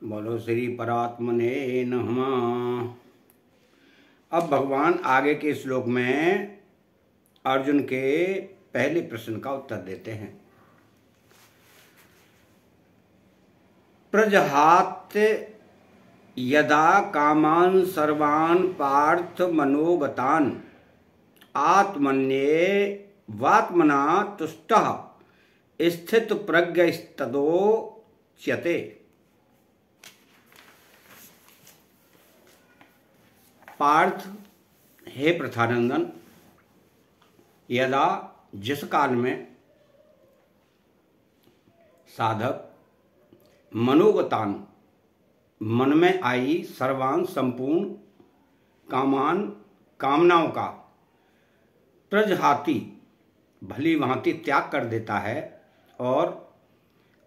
बोलो श्री परात्मने नमः। अब भगवान आगे के श्लोक में अर्जुन के पहले प्रश्न का उत्तर देते हैं। प्रजहात यदा कामान सर्वान् पार्थ मनोगतान् आत्मन्येवात्मना तुष्टः स्थित प्रज्ञस्तदोच्यते। पार्थ, हे प्रथानंदन, यदा जिस काल में साधक मनोगतान मन में आई सर्वान संपूर्ण कामान कामनाओं का प्रजहाति भली भांति त्याग कर देता है और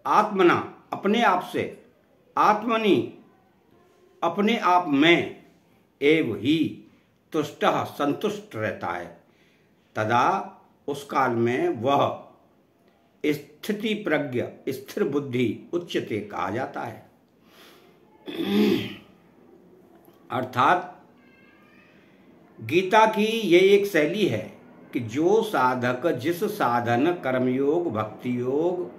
आत्मना अपने आप से आत्मनि अपने आप में एव ही तुष्टः संतुष्ट रहता है, तदा उस काल में वह स्थिति प्रज्ञ स्थिर बुद्धि उच्चते कहा जाता है। अर्थात गीता की ये एक शैली है कि जो साधक जिस साधन कर्मयोग भक्ति योग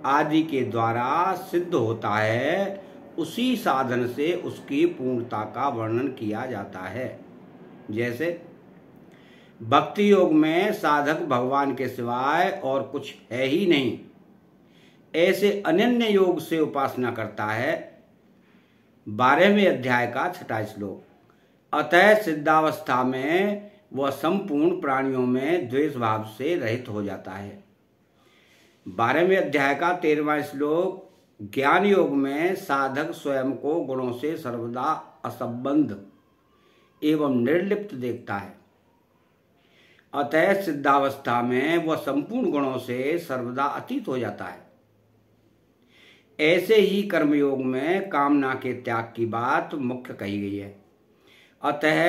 आदि के द्वारा सिद्ध होता है उसी साधन से उसकी पूर्णता का वर्णन किया जाता है। जैसे भक्ति योग में साधक भगवान के सिवाय और कुछ है ही नहीं, ऐसे अनन्य योग से उपासना करता है। 12वें अध्याय का 6वां श्लोक। अतः सिद्धावस्था में वह संपूर्ण प्राणियों में द्वेष भाव से रहित हो जाता है। 12वें अध्याय का 13वां श्लोक। ज्ञान योग में साधक स्वयं को गुणों से सर्वदा असंबद्ध एवं निर्लिप्त देखता है। अतः सिद्धावस्था में वह संपूर्ण गुणों से सर्वदा अतीत हो जाता है। ऐसे ही कर्मयोग में कामना के त्याग की बात मुख्य कही गई है। अतः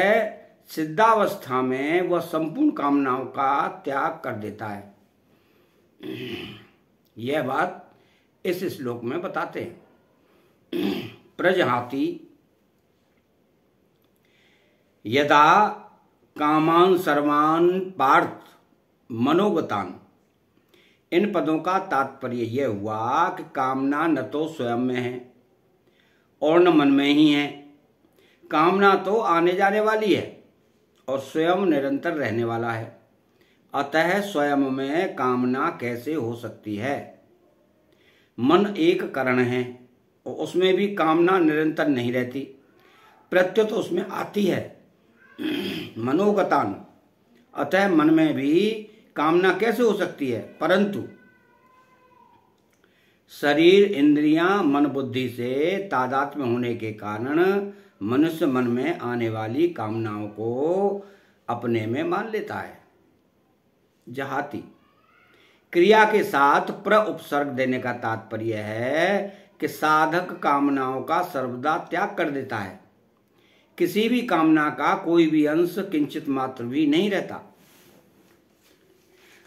सिद्धावस्था में वह संपूर्ण कामनाओं का त्याग कर देता है। यह बात इस श्लोक में बताते हैं। प्रजहाति यदा कामान सर्वान पार्थ मनोगतान। इन पदों का तात्पर्य यह हुआ कि कामना न तो स्वयं में है और न मन में ही है। कामना तो आने जाने वाली है और स्वयं निरंतर रहने वाला है। अतः स्वयं में कामना कैसे हो सकती है? मन एक कारण है और उसमें भी कामना निरंतर नहीं रहती, प्रत्युत उसमें आती है। मनोगतान, अतः मन में भी कामना कैसे हो सकती है? परंतु शरीर इंद्रियां मन बुद्धि से तादात्म्य होने के कारण मनुष्य मन में आने वाली कामनाओं को अपने में मान लेता है। जहाती क्रिया के साथ प्र उपसर्ग देने का तात्पर्य है कि साधक कामनाओं का सर्वदा त्याग कर देता है। किसी भी कामना का कोई भी अंश किंचित मात्र भी नहीं रहता।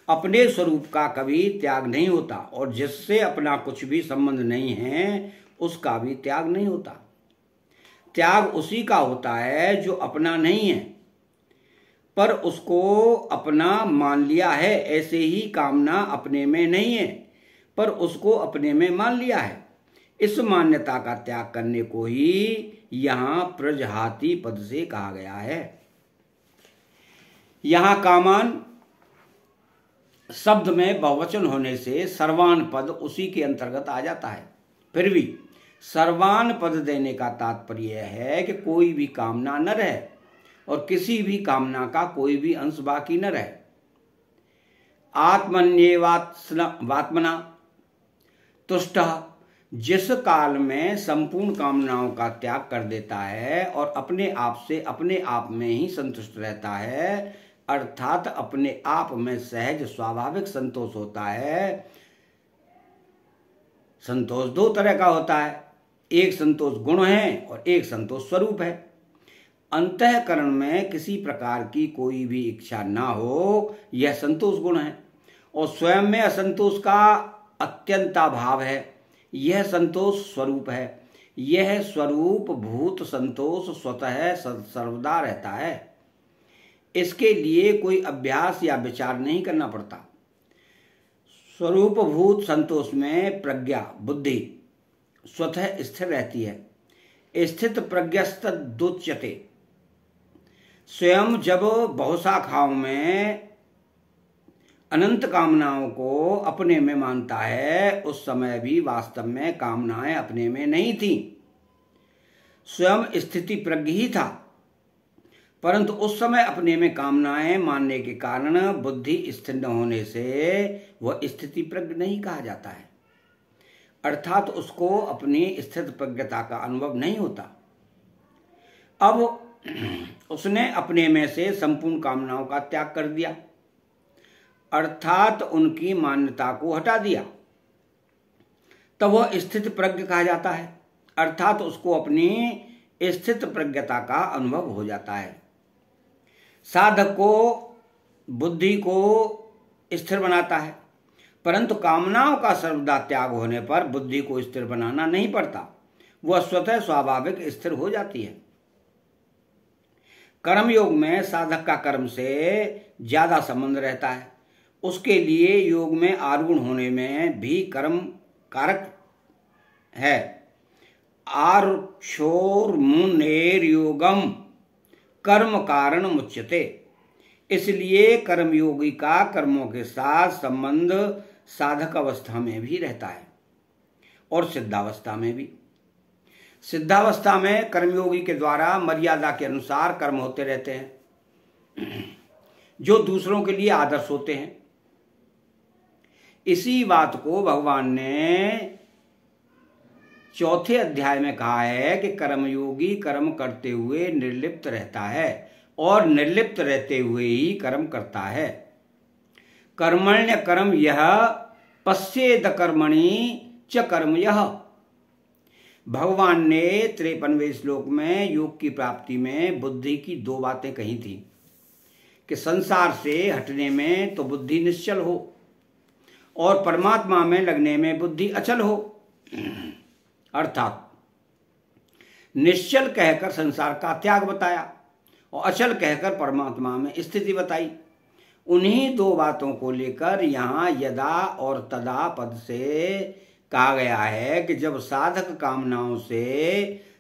अपने स्वरूप का कभी त्याग नहीं होता और जिससे अपना कुछ भी संबंध नहीं है उसका भी त्याग नहीं होता। त्याग उसी का होता है जो अपना नहीं है पर उसको अपना मान लिया है। ऐसे ही कामना अपने में नहीं है पर उसको अपने में मान लिया है। इस मान्यता का त्याग करने को ही यहाँ प्रजहाति पद से कहा गया है। यहाँ कामान शब्द में बहुवचन होने से सर्वान पद उसी के अंतर्गत आ जाता है। फिर भी सर्वान पद देने का तात्पर्य है कि कोई भी कामना न रहे और किसी भी कामना का कोई भी अंश बाकी न रहे। आत्मन्येवात्मना तुष्टः, जिस काल में संपूर्ण कामनाओं का त्याग कर देता है और अपने आप से अपने आप में ही संतुष्ट रहता है, अर्थात अपने आप में सहज स्वाभाविक संतोष होता है। संतोष दो तरह का होता है, एक संतोष गुण है और एक संतोष स्वरूप है। अंतःकरण में किसी प्रकार की कोई भी इच्छा ना हो, यह संतोष गुण है, और स्वयं में असंतोष का अत्यंताभाव है, यह संतोष स्वरूप है। यह स्वरूप भूत संतोष स्वतः सर्वदा रहता है। इसके लिए कोई अभ्यास या विचार नहीं करना पड़ता। स्वरूप भूत संतोष में प्रज्ञा बुद्धि स्वतः स्थिर रहती है। स्थित प्रज्ञस्तदुच्यते। स्वयं जब बहुशाखाओं में अनंत कामनाओं को अपने में मानता है, उस समय भी वास्तव में कामनाएं अपने में नहीं थी, स्वयं स्थिति प्रज्ञ ही था। परंतु उस समय अपने में कामनाएं मानने के कारण बुद्धि स्थिर न होने से वह स्थिति प्रज्ञ नहीं कहा जाता है, अर्थात उसको अपनी स्थित प्रज्ञता का अनुभव नहीं होता। अब उसने अपने में से संपूर्ण कामनाओं का त्याग कर दिया, अर्थात उनकी मान्यता को हटा दिया, तब वह स्थित प्रज्ञ कहा जाता है, अर्थात उसको अपनी स्थित प्रज्ञता का अनुभव हो जाता है। साधक को बुद्धि को स्थिर बनाता है, परंतु कामनाओं का सर्वदा त्याग होने पर बुद्धि को स्थिर बनाना नहीं पड़ता, वह स्वतः स्वाभाविक स्थिर हो जाती है। कर्मयोग में साधक का कर्म से ज्यादा संबंध रहता है। उसके लिए योग में आरूढ़ होने में भी कर्म कारक है। आर्क्षोर्मुनेर योगम कर्म कारण मुच्यते। इसलिए कर्मयोगी का कर्मों के साथ संबंध साधक अवस्था में भी रहता है और सिद्धावस्था में भी। सिद्धावस्था में कर्मयोगी के द्वारा मर्यादा के अनुसार कर्म होते रहते हैं, जो दूसरों के लिए आदर्श होते हैं। इसी बात को भगवान ने चौथे अध्याय में कहा है कि कर्मयोगी कर्म करते हुए निर्लिप्त रहता है और निर्लिप्त रहते हुए ही कर्म करता है। कर्मण्य कर्म यह पश्येद कर्मणि च कर्म यह। भगवान ने 53वें श्लोक में योग की प्राप्ति में बुद्धि की दो बातें कही थी कि संसार से हटने में तो बुद्धि निश्चल हो और परमात्मा में लगने में बुद्धि अचल हो। अर्थात निश्चल कहकर संसार का त्याग बताया और अचल कहकर परमात्मा में स्थिति बताई। उन्हीं दो बातों को लेकर यहाँ यदा और तदा पद से कहा गया है कि जब साधक कामनाओं से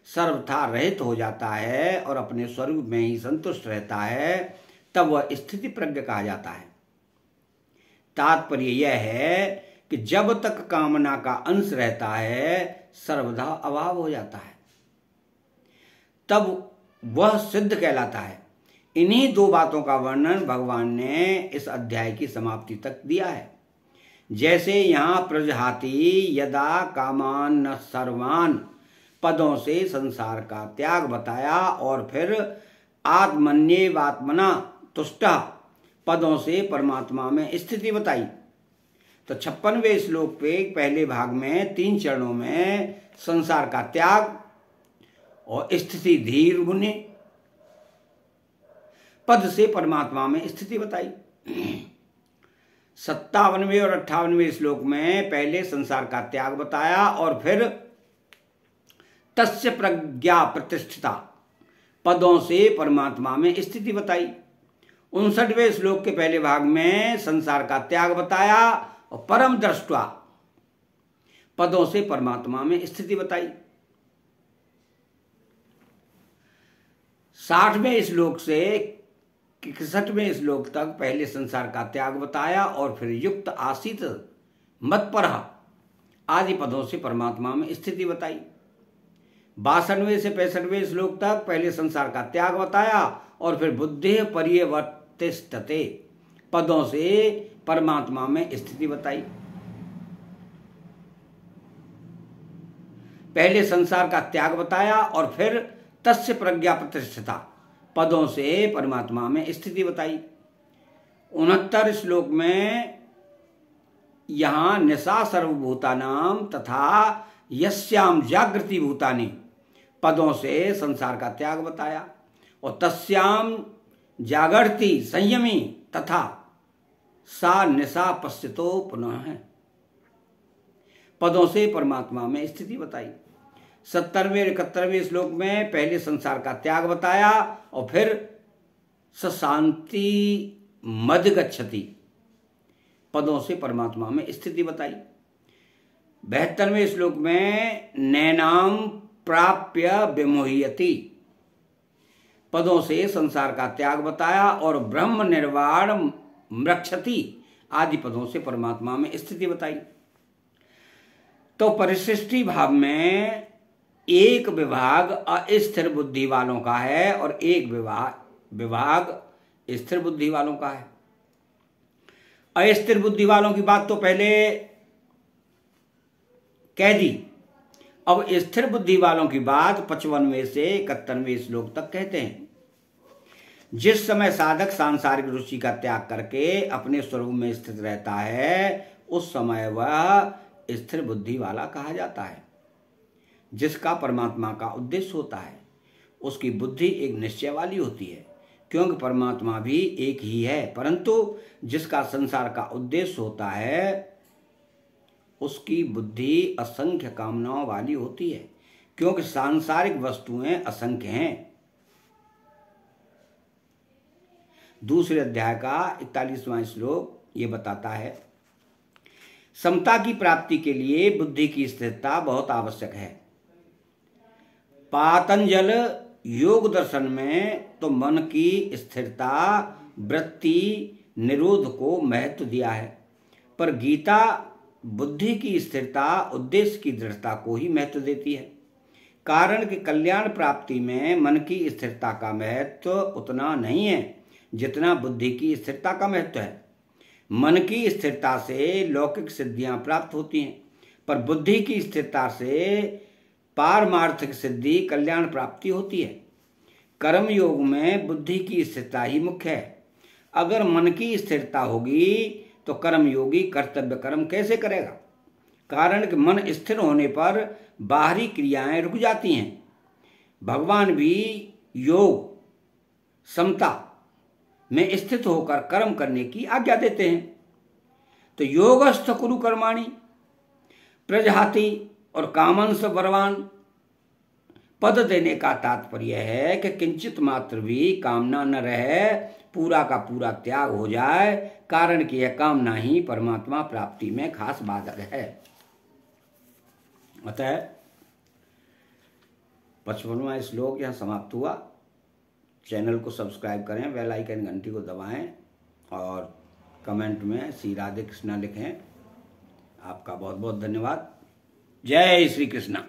सर्वथा रहित हो जाता है और अपने स्वरूप में ही संतुष्ट रहता है, तब वह स्थिति प्रज्ञ कहा जाता है। तात्पर्य यह है कि जब तक कामना का अंश रहता है, सर्वदा अभाव हो जाता है, तब वह सिद्ध कहलाता है। इन्हीं दो बातों का वर्णन भगवान ने इस अध्याय की समाप्ति तक दिया है। जैसे यहाँ प्रजहाति यदा कामान न सर्वान पदों से संसार का त्याग बताया और फिर आत्मन्येवात्मना तुष्टा पदों से परमात्मा में स्थिति बताई। तो 56वें श्लोक पे पहले भाग में 3 चरणों में संसार का त्याग और स्थिति धीर गुने पद से परमात्मा में स्थिति बताई। 57वें और 58वें श्लोक में पहले संसार का त्याग बताया और फिर तस्य प्रज्ञा प्रतिष्ठिता पदों से परमात्मा में स्थिति बताई। 59वें श्लोक के पहले भाग में संसार का त्याग बताया और परम दृष्टवा पदों से परमात्मा में स्थिति बताई। 60वें श्लोक से 61वें श्लोक तक पहले संसार का त्याग बताया और फिर युक्त आसित मत्परः आदि पदों से परमात्मा में स्थिति बताई। 62वें से 65वें श्लोक तक पहले संसार का त्याग बताया और फिर बुद्धि पर्यवर्तिष्ठते पदों से परमात्मा में स्थिति बताई। पहले संसार का त्याग बताया और फिर तस्य प्रज्ञा प्रतिष्ठिता पदों से परमात्मा में स्थिति बताई। 69 श्लोक में यहाँ निशा सर्वभूतानाम तथा यस्याम जागृति भूतानि पदों से संसार का त्याग बताया और तस्याम जागृति संयमी तथा सा निशा पश्चितो पुनः है पदों से परमात्मा में स्थिति बताई। 70वें 71वें श्लोक में पहले संसार का त्याग बताया और फिर शांति मद गच्छति पदों से परमात्मा में स्थिति बताई। 72वें श्लोक में नैनाम प्राप्य विमोहयति पदों से संसार का त्याग बताया और ब्रह्म निर्वाण मृक्षति आदि पदों से परमात्मा में स्थिति बताई। तो परिसृष्टि भाव में एक विभाग अस्थिर बुद्धि वालों का है और एक विभाग स्थिर बुद्धि वालों का है। अस्थिर बुद्धि वालों की बात तो पहले कह दी, अब स्थिर बुद्धि वालों की बात 55वें से 71वें श्लोक तक कहते हैं। जिस समय साधक सांसारिक रुचि का त्याग करके अपने स्वरूप में स्थित रहता है उस समय वह स्थिर बुद्धि वाला कहा जाता है। जिसका परमात्मा का उद्देश्य होता है उसकी बुद्धि एक निश्चय वाली होती है, क्योंकि परमात्मा भी एक ही है, परंतु जिसका संसार का उद्देश्य होता है उसकी बुद्धि असंख्य कामनाओं वाली होती है, क्योंकि सांसारिक वस्तुएं असंख्य हैं। दूसरे अध्याय का 41वां श्लोक ये बताता है, समता की प्राप्ति के लिए बुद्धि की स्थिरता बहुत आवश्यक है। पातंजल योग दर्शन में तो मन की स्थिरता वृत्ति निरोध को महत्व दिया है, पर गीता बुद्धि की स्थिरता उद्देश्य की दृढ़ता को ही महत्व देती है। कारण कि कल्याण प्राप्ति में मन की स्थिरता का महत्व उतना नहीं है जितना बुद्धि की स्थिरता का महत्व है। मन की स्थिरता से लौकिक सिद्धियां प्राप्त होती हैं, पर बुद्धि की स्थिरता से पारमार्थिक सिद्धि कल्याण प्राप्ति होती है। कर्म योग में बुद्धि की स्थिरता ही मुख्य है। अगर मन की स्थिरता होगी तो कर्म योगी कर्तव्य कर्म कैसे करेगा? कारण कि मन स्थिर होने पर बाहरी क्रियाएं रुक जाती हैं। भगवान भी योग समता में स्थित होकर कर्म करने की आज्ञा देते हैं। तो योगस्थ कुरु कर्माणि प्रजहाति और कामंस बरवान पद देने का तात्पर्य है कि किंचित मात्र भी कामना न रहे, पूरा का पूरा त्याग हो जाए, कारण कि यह कामना ही परमात्मा प्राप्ति में खास बाधक है। अतः 55वां श्लोक यहां समाप्त हुआ। चैनल को सब्सक्राइब करें, बेल आइकन घंटी को दबाएं और कमेंट में श्री राधे कृष्णा लिखें। आपका बहुत बहुत धन्यवाद। जय श्री कृष्णा।